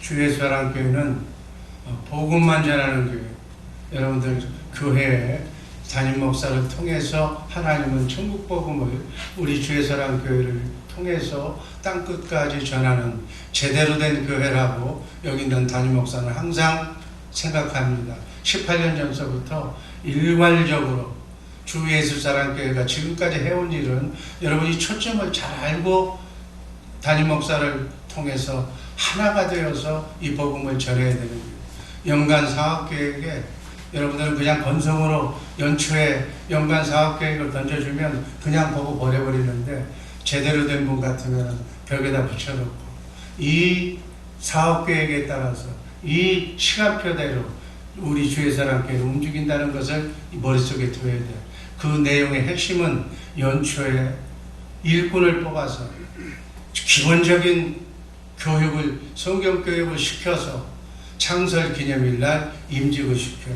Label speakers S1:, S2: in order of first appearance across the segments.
S1: 주 예수사랑교회는 복음만 전하는 교회. 여러분들 교회에 담임 목사를 통해서 하나님은 천국 복음을 우리 주 예수사랑교회를 통해서 땅끝까지 전하는 제대로 된 교회라고 여기 있는 담임 목사는 항상 생각합니다. 18년 전서부터 일괄적으로 주 예수사랑교회가 지금까지 해온 일은 여러분이 초점을 잘 알고 담임 목사를 통해서 하나가 되어서 이 복음을 전해야 되는 거예요. 연간 사업계획에 여러분들은 그냥 건성으로 연초에 연간 사업계획을 던져주면 그냥 보고 버려버리는데 제대로 된 분 같으면 벽에다 붙여놓고 이 사업계획에 따라서 이 시간표대로 우리 주 예수사랑교회를 움직인다는 것을 머릿속에 둬야 돼요. 그 내용의 핵심은 연초에 일꾼을 뽑아서 기본적인 교육을, 성경교육을 시켜서 창설 기념일날 임직을 시켜.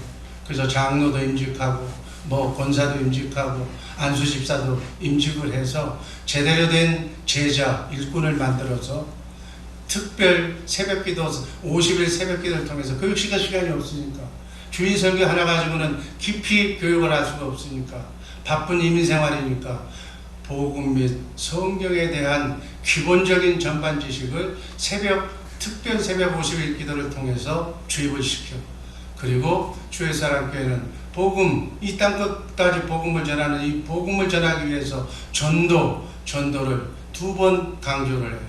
S1: 그래서 장로도 임직하고, 권사도 임직하고, 안수집사도 임직을 해서 제대로 된 제자, 일꾼을 만들어서 특별 새벽기도, 50일 새벽기도를 통해서 교육시간 시간이 없으니까 주일 설교 하나 가지고는 깊이 교육을 할 수가 없으니까 바쁜 이민생활이니까 복음 및 성경에 대한 기본적인 전반 지식을 특별 새벽 50일 기도를 통해서 주입을 시켜. 그리고 주 예수사랑교회는 복음, 이 땅끝까지 복음을 전하는 이 복음을 전하기 위해서 전도를 2번 강조를 해요.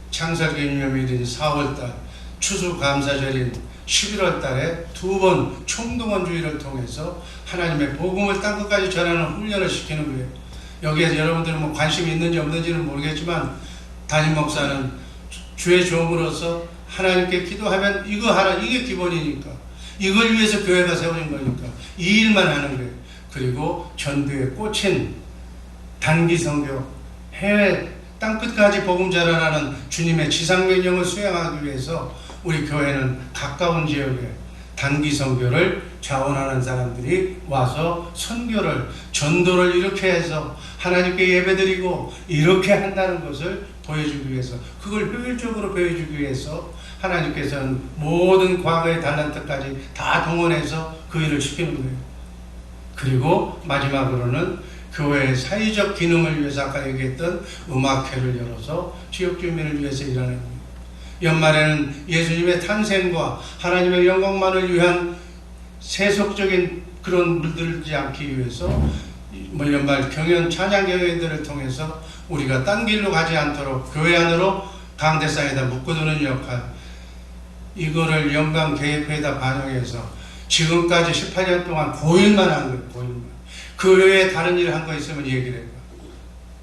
S1: 창설기념일인 4월달, 추수감사절인 11월달에 2번 총동원주의를 통해서 하나님의 복음을 땅끝까지 전하는 훈련을 시키는 거예요. 여기에 여러분들은 관심이 있는지 없는지는 모르겠지만 담임 목사는 주의 종으로서 하나님께 기도하면 이거 하라, 이게 기본이니까 이걸 위해서 교회가 세워진 거니까 이 일만 하는 거예요. 그리고 전도에 꽂힌 단기 선교, 해외 땅끝까지 복음 전하라는 주님의 지상명령을 수행하기 위해서 우리 교회는 가까운 지역에 단기 선교를 자원하는 사람들이 와서 선교를, 전도를 이렇게 해서 하나님께 예배드리고 이렇게 한다는 것을 보여주기 위해서, 그걸 효율적으로 보여주기 위해서 하나님께서는 모든 과거의 달란트까지 다 동원해서 그 일을 시키는 거예요. 그리고 마지막으로는 교회의 사회적 기능을 위해서 아까 얘기했던 음악회를 열어서 지역 주민을 위해서 일하는 거예요. 연말에는 예수님의 탄생과 하나님의 영광만을 위한 세속적인 그런 물들지 않기 위해서 연말 경연 찬양 경연들을 통해서 우리가 딴 길로 가지 않도록 교회 안으로 강대상에다 묶어두는 역할, 이거를 연간 계획회에다 반영해서 지금까지 18년 동안 고일만 한 거예요. 고일만. 그 외에 다른 일을 한 거 있으면 얘기를 해요.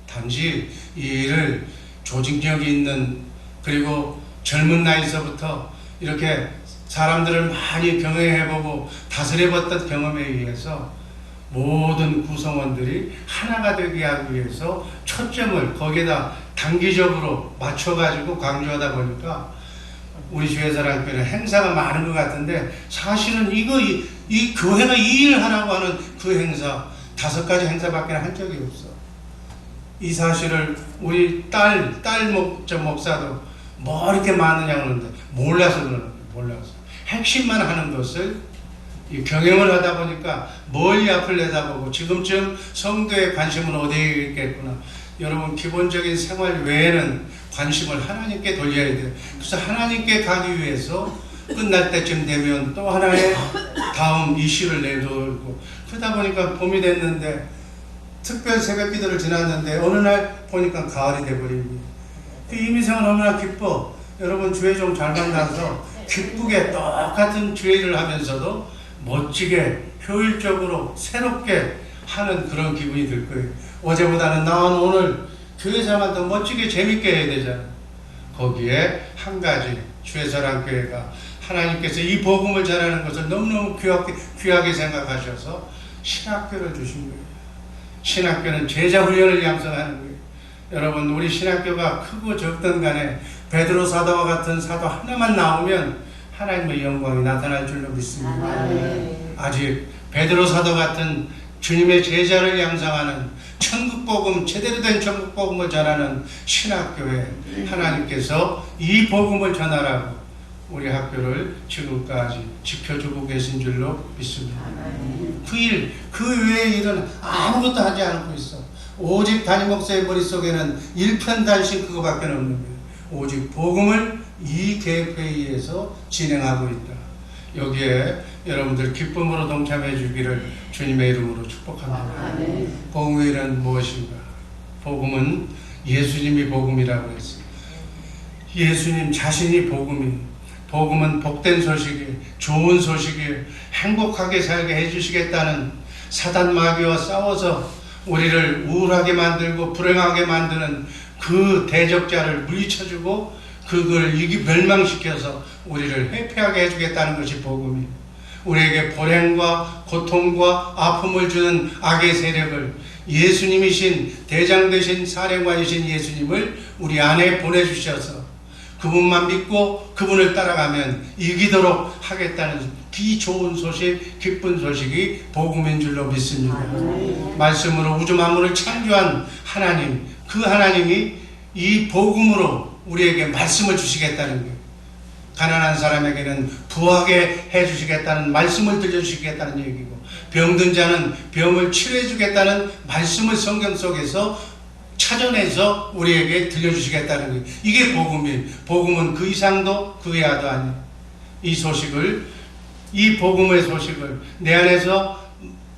S1: 단지 이 일을 조직력이 있는, 그리고 젊은 나이서부터 이렇게 사람들을 많이 경영해보고 다스려봤던 경험에 의해서 모든 구성원들이 하나가 되게 하기 위해서 초점을 거기에다 단기적으로 맞춰가지고 강조하다 보니까 우리 주 예수사랑교회는 행사가 많은 것 같은데 사실은 이 교회가 이 일을 하라고 하는 그 행사 5가지 행사밖에 한 적이 없어. 이 사실을 우리 딸 목사도 뭐 이렇게 많으냐고 하는데 몰라서 그러는 거예요. 몰라서. 핵심만 하는 것을 경영을 하다 보니까 멀리 앞을 내다보고 지금쯤 성도의 관심은 어디에 있겠구나. 여러분 기본적인 생활 외에는 관심을 하나님께 돌려야 돼요. 그래서 하나님께 가기 위해서 끝날 때쯤 되면 또 하나의 다음 이슈를 내놓고 그러다 보니까 봄이 됐는데 특별 새벽 기도를 지났는데 어느 날 보니까 가을이 돼버립니다. 이민생은 너무나 기뻐. 여러분 주의 종 잘 만나서 기쁘게 똑같은 주의 일을 하면서도 멋지게 효율적으로 새롭게 하는 그런 기분이 들 거예요. 어제보다는 나는 오늘 교회생활 더 멋지게 재밌게 해야 되잖아요. 거기에 한 가지 주 예수사랑교회가 하나님께서 이 복음을 전하는 것을 너무너무 귀하게 생각하셔서 신학교를 주신 거예요. 신학교는 제자 훈련을 양성하는 거예요. 여러분 우리 신학교가 크고 적든 간에 베드로 사도와 같은 사도 하나만 나오면 하나님의 영광이 나타날 줄로 믿습니다. 아직 베드로 사도 같은 주님의 제자를 양성하는 천국복음, 제대로 된 천국복음을 전하는 신학교에 하나님께서 이 복음을 전하라고 우리 학교를 지금까지 지켜주고 계신 줄로 믿습니다. 그 외의 일은 아무것도 하지 않고 있어. 오직 담임 목사의 머릿속에는 일편단심 그거밖에 없는 거예요. 오직 복음을 이 계획회의에서 진행하고 있다. 여기에 여러분들 기쁨으로 동참해 주기를 주님의 이름으로 축복합니다. 복음의 일은 무엇인가? 복음은 예수님이 복음이라고 했어요. 예수님 자신이 복음은 복된 소식이, 좋은 소식이, 행복하게 살게 해주시겠다는 사단 마귀와 싸워서 우리를 우울하게 만들고 불행하게 만드는 그 대적자를 물리쳐주고 그걸 멸망시켜서 우리를 회피하게 해주겠다는 것이 복음이에요. 우리에게 불행과 고통과 아픔을 주는 악의 세력을 예수님이신 대장 되신 사령관이신 예수님을 우리 안에 보내주셔서 그분만 믿고 그분을 따라가면 이기도록 하겠다는 이 좋은 소식, 기쁜 소식이 복음인 줄로 믿습니다. 말씀으로 우주 만물을 창조한 하나님, 그 하나님이 이 복음으로 우리에게 말씀을 주시겠다는 거예요. 가난한 사람에게는 부하게 해주시겠다는 말씀을 들려주시겠다는 얘기고, 병든 자는 병을 치료해 주겠다는 말씀을 성경 속에서 찾아내서 우리에게 들려주시겠다는 거예요. 이게 복음이에요. 복음은 그 이상도 그 이하도 아니에요. 이 복음의 소식을 내 안에서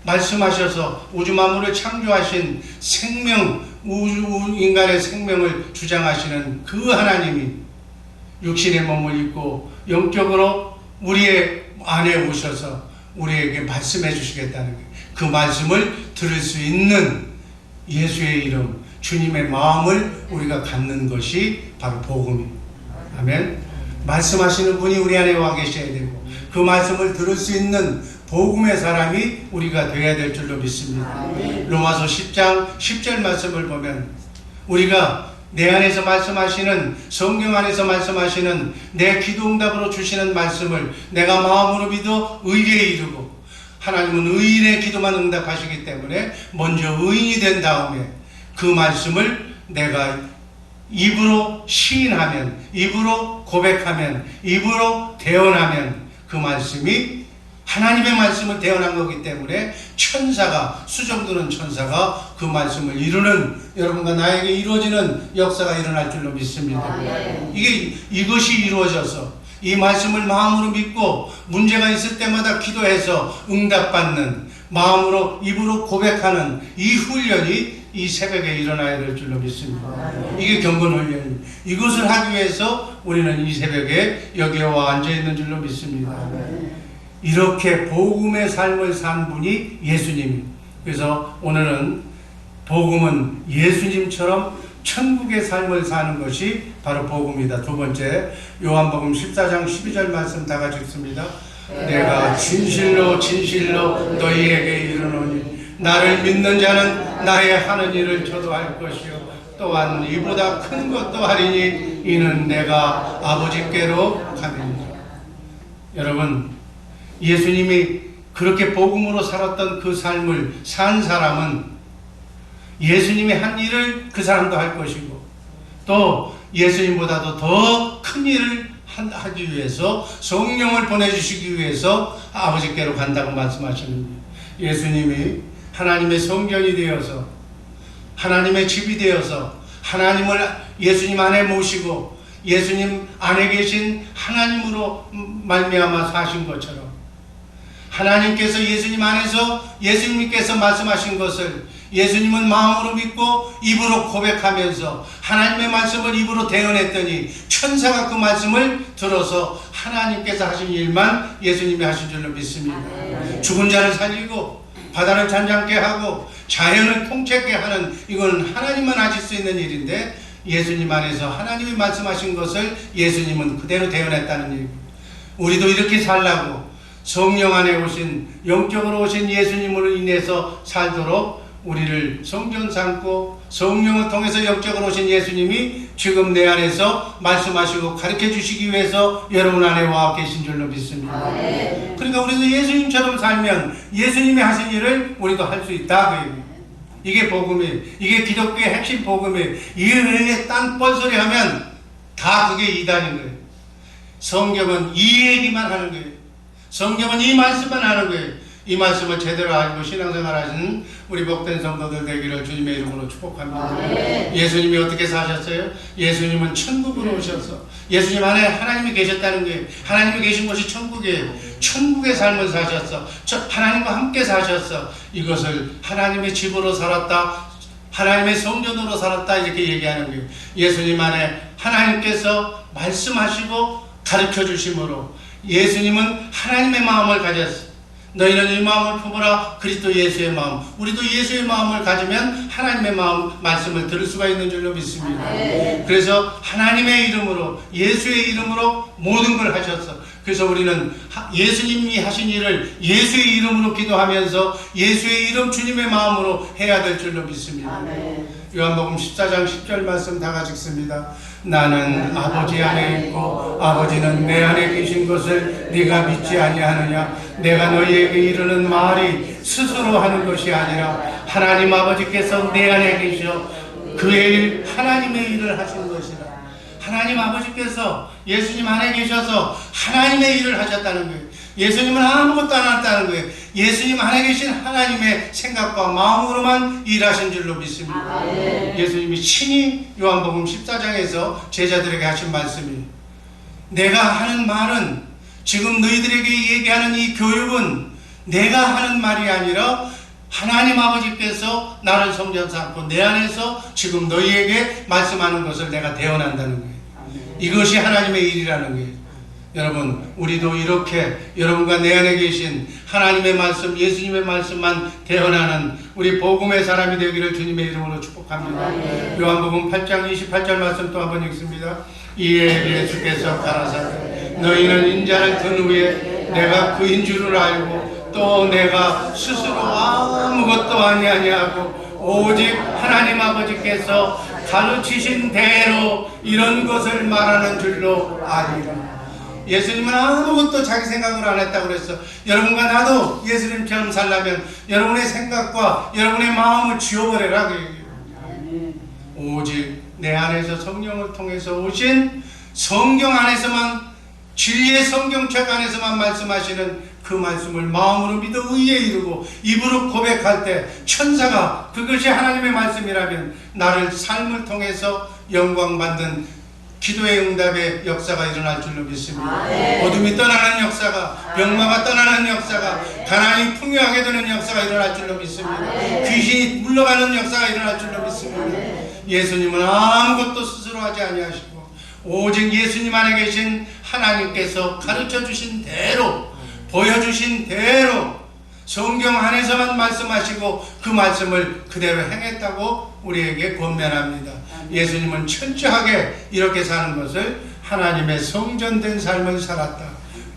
S1: 말씀하셔서 우주 만물을 창조하신 생명, 인간의 생명을 주장하시는 그 하나님이 육신의 몸을 입고 영적으로 우리의 안에 오셔서 우리에게 말씀해 주시겠다는 거예요. 그 말씀을 들을 수 있는 예수의 이름, 주님의 마음을 우리가 갖는 것이 바로 복음입니다. 아멘. 말씀하시는 분이 우리 안에 와 계셔야 되고 그 말씀을 들을 수 있는 복음의 사람이 우리가 되어야 될 줄로 믿습니다. 로마서 10장 10절 말씀을 보면 우리가 내 안에서 말씀하시는, 성경 안에서 말씀하시는 내 기도응답으로 주시는 말씀을 내가 마음으로 믿어 의에 이르고, 하나님은 의인의 기도만 응답하시기 때문에 먼저 의인이 된 다음에 그 말씀을 내가 입으로 시인하면, 입으로 고백하면, 입으로 대언하면 그 말씀이 하나님의 말씀을 대언한 거기 때문에 천사가, 수정드는 천사가 그 말씀을 이루는, 여러분과 나에게 이루어지는 역사가 일어날 줄로 믿습니다. 이것이 이루어져서 이 말씀을 마음으로 믿고 문제가 있을 때마다 기도해서 응답받는, 마음으로 입으로 고백하는 이 훈련이 이 새벽에 일어나야 될 줄로 믿습니다. 이게 경건 훈련입니다. 이것을 하기 위해서 우리는 이 새벽에 여기에 와 앉아있는 줄로 믿습니다. 이렇게 복음의 삶을 산 분이 예수님입니다. 그래서 오늘은 복음은 예수님처럼 천국의 삶을 사는 것이 바로 복음이다. 두 번째, 요한복음 14장 12절 말씀 다 같이 읽습니다. 내가 진실로 너희에게 이르노니 나를 믿는 자는 나의 하는 일을 저도 할 것이요 또한 이보다 큰 것도 하리니 이는 내가 아버지께로 가리니. 여러분, 예수님이 그렇게 복음으로 살았던 그 삶을 산 사람은 예수님이 한 일을 그 사람도 할 것이고 또 예수님보다도 더 큰 일을 하기 위해서 성령을 보내주시기 위해서 아버지께로 간다고 말씀하시는 거예요. 예수님이 하나님의 성전이 되어서 하나님의 집이 되어서 하나님을 예수님 안에 모시고 예수님 안에 계신 하나님으로 말미암아 사신 것처럼 하나님께서 예수님 안에서 예수님께서 말씀하신 것을 예수님은 마음으로 믿고 입으로 고백하면서 하나님의 말씀을 입으로 대언했더니 천사가 그 말씀을 들어서 하나님께서 하신 일만 예수님이 하신 줄로 믿습니다. 죽은 자를 살리고 바다를 잔잔케 하고 자연을 통째케 하는, 이건 하나님만 하실 수 있는 일인데 예수님 안에서 하나님이 말씀하신 것을 예수님은 그대로 대언했다는 얘기입니다. 우리도 이렇게 살라고 성령 안에 오신, 영적으로 오신 예수님으로 인해서 살도록 우리를 성전 삼고 성령을 통해서 영적으로 오신 예수님이 지금 내 안에서 말씀하시고 가르쳐 주시기 위해서 여러분 안에 와 계신 줄로 믿습니다. 그러니까 우리도 예수님처럼 살면 예수님이 하신 일을 우리도 할 수 있다. 이게 복음이에요. 이게 기독교의 핵심 복음이에요. 이게 딴 뻘소리 하면 다 그게 이단인 거예요. 성경은 이 얘기만 하는 거예요. 성경은 이 말씀만 하는 거예요. 이 말씀을 제대로 알고 신앙생활 하시는 우리 복된 성도들 되기를 주님의 이름으로 축복합니다. 예수님이 어떻게 사셨어요? 예수님은 천국으로 오셔서 예수님 안에 하나님이 계셨다는 거예요. 하나님이 계신 곳이 천국이에요. 천국의 삶을 사셨어. 하나님과 함께 사셨어. 이것을 하나님의 집으로 살았다, 하나님의 성전으로 살았다, 이렇게 얘기하는 거예요. 예수님 안에 하나님께서 말씀하시고 가르쳐 주심으로 예수님은 하나님의 마음을 가졌어요. 너희는 이 마음을 품으라. 그리스도 예수의 마음. 우리도 예수의 마음을 가지면 하나님의 마음 말씀을 들을 수가 있는 줄로 믿습니다. 그래서 하나님의 이름으로, 예수의 이름으로 모든 걸 하셨어. 그래서 우리는 예수님이 하신 일을 예수의 이름으로 기도하면서 예수의 이름 주님의 마음으로 해야 될 줄로 믿습니다. 요한복음 14장 10절 말씀 다 같이 읽습니다. 나는 아버지 안에 있고 아버지는 내 안에 계신 것을 네가 믿지 아니하느냐. 내가 너희에게 이르는 말이 스스로 하는 것이 아니라 하나님 아버지께서 내 안에 계셔 그의 일, 하나님의 일을 하신 것이라. 하나님 아버지께서 예수님 안에 계셔서 하나님의 일을 하셨다는 거예요. 예수님은 아무것도 안 했다는 거예요. 예수님 안에 계신 하나님의 생각과 마음으로만 일하신 줄로 믿습니다. 예수님이 친히 요한복음 14장에서 제자들에게 하신 말씀이, 내가 하는 말은, 지금 너희들에게 얘기하는 이 교육은 내가 하는 말이 아니라 하나님 아버지께서 나를 성전 삼고 내 안에서 지금 너희에게 말씀하는 것을 내가 대언한다는 거예요. 이것이 하나님의 일이라는 거예요. 여러분, 우리도 이렇게 여러분과 내 안에 계신 하나님의 말씀, 예수님의 말씀만 대언하는 우리 복음의 사람이 되기를 주님의 이름으로 축복합니다. 요한복음 8장 28절 말씀 또 한번 읽습니다. 이에 예수께서 가라사대 너희는 인자를 든 후에 내가 그인 줄을 알고 또 내가 스스로 아무것도 아니하고 오직 하나님 아버지께서 가르치신 대로 이런 것을 말하는 줄로 아리라. 예수님은 아무것도 자기 생각으로 안 했다고 그랬어. 여러분과 나도 예수님처럼 살려면 여러분의 생각과 여러분의 마음을 지워버려라 그 얘기예요. 오직 내 안에서 성령을 통해서 오신 성경 안에서만, 진리의 성경책 안에서만 말씀하시는 그 말씀을 마음으로 믿어 의에 이르고 입으로 고백할 때 천사가 그것이 하나님의 말씀이라면 나를 삶을 통해서 영광받는 기도의 응답의 역사가 일어날 줄로 믿습니다. 어둠이 떠나는 역사가, 병마가 떠나는 역사가, 가난이 풍요하게 되는 역사가 일어날 줄로 믿습니다. 귀신이 물러가는 역사가 일어날 줄로 믿습니다. 예수님은 아무것도 스스로 하지 아니하시고 오직 예수님 안에 계신 하나님께서 가르쳐 주신 대로, 보여주신 대로 성경 안에서만 말씀하시고 그 말씀을 그대로 행했다고 우리에게 권면합니다. 예수님은 철저하게 이렇게 사는 것을 하나님의 성전된 삶을 살았다,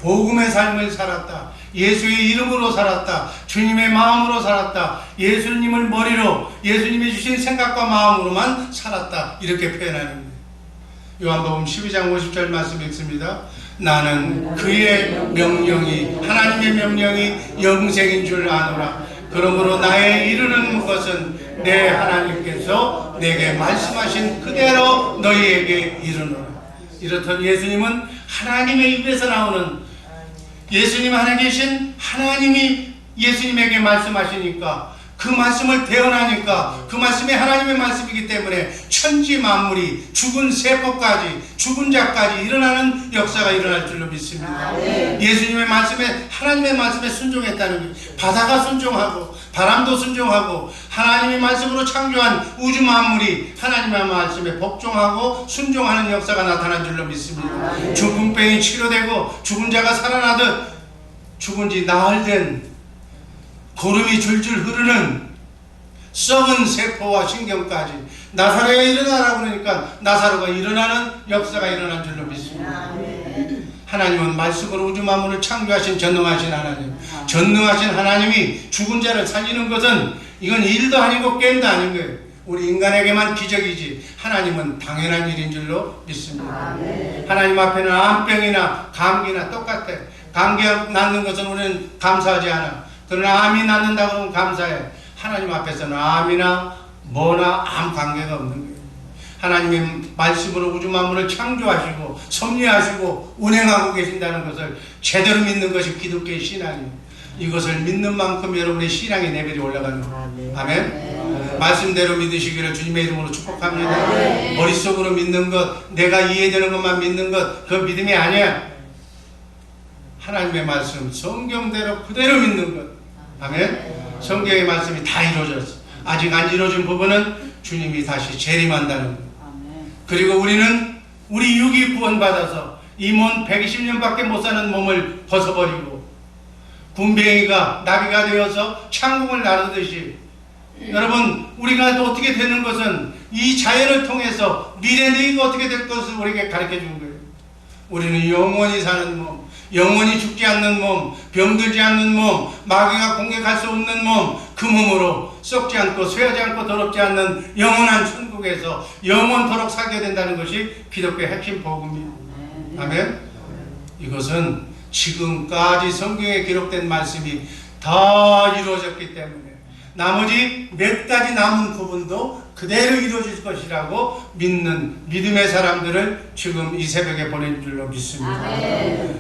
S1: 복음의 삶을 살았다, 예수의 이름으로 살았다, 주님의 마음으로 살았다, 예수님을 머리로, 예수님이 주신 생각과 마음으로만 살았다, 이렇게 표현하는 거예요. 요한복음 12장 50절 말씀 읽습니다. 나는 그의 명령이, 하나님의 명령이 영생인 줄 아노라. 그러므로 나의 이르는 것은 내 하나님께서 내게 말씀하신 그대로 너희에게 이르노라. 이렇듯 예수님은 하나님의 입에서 나오는, 예수님 안에 계신 하나님이 예수님에게 말씀하시니까 그 말씀을 대언하니까 그 말씀이 하나님의 말씀이기 때문에 천지 만물이, 죽은 세포까지, 죽은 자까지 일어나는 역사가 일어날 줄로 믿습니다. 예수님의 말씀에, 하나님의 말씀에 순종했다는 게, 바다가 순종하고 바람도 순종하고 하나님의 말씀으로 창조한 우주 만물이 하나님의 말씀에 복종하고 순종하는 역사가 나타난 줄로 믿습니다. 죽은 병이 치료되고 죽은 자가 살아나듯 죽은 지 나흘 된 고름이 줄줄 흐르는 썩은 세포와 신경까지 나사로가 일어나라고 그러니까 나사로가 일어나는 역사가 일어난 줄로 믿습니다. 하나님은 말씀으로 우주 만물을 창조하신 전능하신 하나님, 전능하신 하나님이 죽은 자를 살리는 것은 이건 일도 아니고 게임도 아닌 거예요. 우리 인간에게만 기적이지 하나님은 당연한 일인 줄로 믿습니다. 하나님 앞에는 암병이나 감기나 똑같아. 감기가 낫는 것은 우리는 감사하지 않아. 그러나 암이 낫는다고 그러면 감사해. 하나님 앞에서는 암이나 뭐나 아무 관계가 없는 거예요. 하나님의 말씀으로 우주 만물을 창조하시고 섭리하시고 운행하고 계신다는 것을 제대로 믿는 것이 기독교의 신앙이에요. 이것을 믿는 만큼 여러분의 신앙의 레벨이 올라가는 거예요. 아멘. 말씀대로 믿으시기를 주님의 이름으로 축복합니다. 머릿속으로 믿는 것, 내가 이해되는 것만 믿는 것, 그 믿음이 아니야. 하나님의 말씀, 성경대로 그대로 믿는 것. 아멘. 성경의 말씀이 다 이루어졌어. 아직 안 이루어진 부분은 주님이 다시 재림한다는 것. 그리고 우리는 우리 육이 구원받아서 이 몸 120년밖에 못 사는 몸을 벗어버리고 군뱅이가 나비가 되어서 창공을 나르듯이, 여러분 우리가 또 어떻게 되는 것은 이 자연을 통해서 미래 너희가 어떻게 될 것을 우리에게 가르쳐 준 거예요. 우리는 영원히 사는 몸, 영원히 죽지 않는 몸, 병들지 않는 몸, 마귀가 공격할 수 없는 몸, 그 몸으로 썩지 않고 쇠하지 않고 더럽지 않는 영원한 천국에서 영원토록 살게 된다는 것이 기독교의 핵심 복음이에요. 아멘. 이것은 지금까지 성경에 기록된 말씀이 다 이루어졌기 때문에 나머지 몇 가지 남은 부분도 그대로 이루어질 것이라고 믿는 믿음의 사람들을 지금 이 새벽에 보낸 줄로 믿습니다.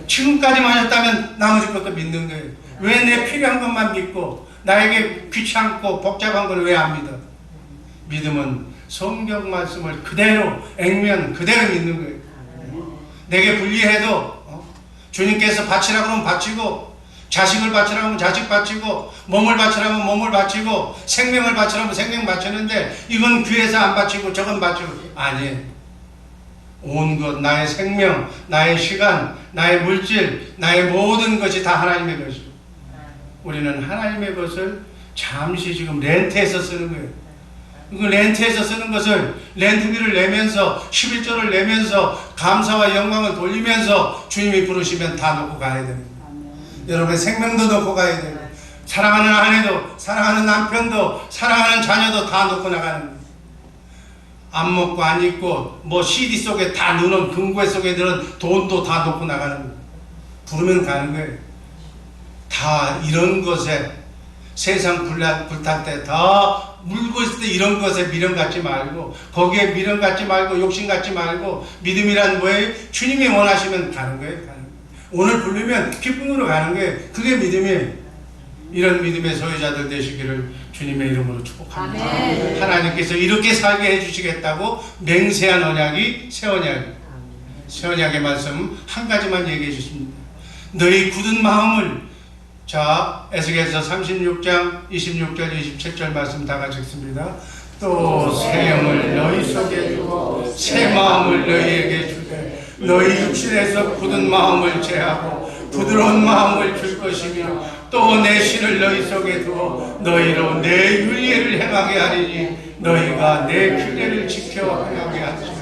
S1: 지금까지만 했다면 나머지 것도 믿는 거예요. 왜 내 필요한 것만 믿고 나에게 귀찮고 복잡한 걸 왜 안 믿어? 믿음은 성경 말씀을 그대로 액면 그대로 믿는 거예요. 내게 불리해도 주님께서 바치라고 하면 바치고, 자식을 바치라고 하면 자식 바치고, 몸을 바치라고 하면 몸을 바치고, 생명을 바치라고 하면 생명 바치는데 이건 귀에서 안 바치고 저건 바치고 아니에요. 온 것, 나의 생명, 나의 시간, 나의 물질, 나의 모든 것이 다 하나님의 것이고, 우리는 하나님의 것을 잠시 지금 렌트해서 쓰는 거예요. 그 렌트해서 쓰는 것을 렌트비를 내면서 11조를 내면서 감사와 영광을 돌리면서 주님이 부르시면 다 놓고 가야 됩니다. 여러분의 생명도 놓고 가야 돼요. 사랑하는 아내도, 사랑하는 남편도, 사랑하는 자녀도 다 놓고 나가는 거예요. 안 먹고 안 입고 뭐 CD 속에 다 넣는 금고 속에 들은 돈도 다 놓고 나가는 거예요. 부르면 가는 거예요. 다 이런 것에 세상 불탈 때 다 물고 있을 때 이런 것에 미련 갖지 말고, 거기에 미련 갖지 말고 욕심 갖지 말고, 믿음이란 뭐예요? 주님이 원하시면 가는 거예요. 가는 거예요. 오늘 부르면 기쁨으로 가는 거예요. 그게 믿음이에요. 이런 믿음의 소유자들 되시기를 주님의 이름으로 축복합니다. 아멘. 하나님께서 이렇게 살게 해주시겠다고 맹세한 언약이 새 언약이에요. 새 언약의 말씀 한 가지만 얘기해 주십니다. 너희 굳은 마음을, 자, 에스겔서 36장 26절 27절 말씀 다 같이 읽습니다. 또 새 영을 너희 속에 두고 새 마음을 너희에게 주되 너희 육신에서 굳은 마음을 제하고 부드러운 마음을 줄 것이며 또 내 신을 너희 속에 두어 너희로 내 윤리를 행하게 하리니 너희가 내 규례를 지켜 행하게 하리라.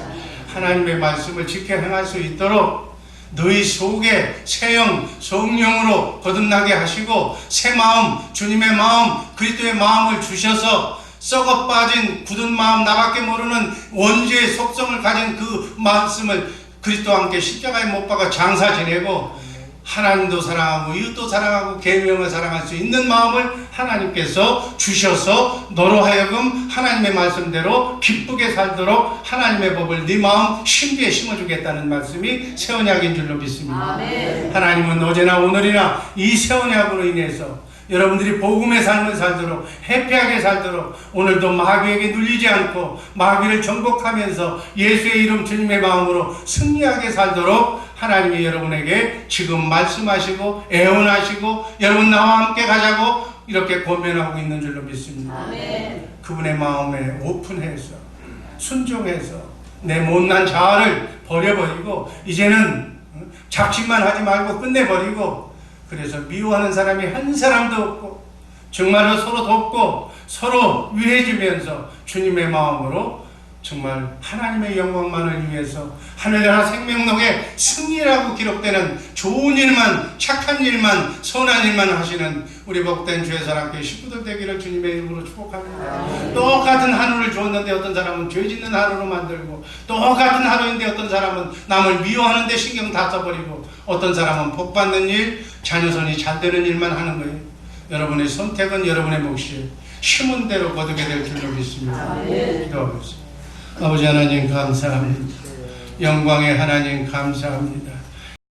S1: 하나님의 말씀을 지켜 행할 수 있도록 너희 속에 새 영, 성령으로 거듭나게 하시고 새 마음, 주님의 마음, 그리스도의 마음을 주셔서 썩어 빠진 굳은 마음, 나밖에 모르는 원죄의 속성을 가진 그 말씀을 그리스도와 함께 십자가에 못 박아 장사 지내고 하나님도 사랑하고 이웃도 사랑하고 계명을 사랑할 수 있는 마음을 하나님께서 주셔서 너로 하여금 하나님의 말씀대로 기쁘게 살도록 하나님의 법을 네 마음 심기에 심어주겠다는 말씀이 새 언약인 줄로 믿습니다. 아멘. 하나님은 어제나 오늘이나 이 새 언약으로 인해서 여러분들이 복음의 삶을 살도록, 해피하게 살도록, 오늘도 마귀에게 눌리지 않고 마귀를 정복하면서 예수의 이름 주님의 마음으로 승리하게 살도록 하나님이 여러분에게 지금 말씀하시고 애원하시고 여러분 나와 함께 가자고 이렇게 권면하고 있는 줄로 믿습니다. 아멘. 그분의 마음에 오픈해서 순종해서 내 못난 자아를 버려버리고 이제는 작심만 하지 말고 끝내버리고, 그래서 미워하는 사람이 한 사람도 없고 정말로 서로 돕고 서로 위해지면서 주님의 마음으로 정말 하나님의 영광만을 위해서 하늘나라 생명록에 승리라고 기록되는 좋은 일만, 착한 일만, 선한 일만 하시는 우리 복된 주의 사랑교회 식구들 되기를 주님의 이름으로 축복합니다. 똑같은 하루를 주었는데 어떤 사람은 죄 짓는 하루로 만들고, 똑같은 하루인데 어떤 사람은 남을 미워하는데 신경 다 써버리고, 어떤 사람은 복받는 일, 자녀선이 잘 되는 일만 하는 거예요. 여러분의 선택은 여러분의 몫이에요. 심은 대로 거두게 될 줄로 믿습니다. 기도하겠습니다. 아버지 하나님 감사합니다. 영광의 하나님 감사합니다.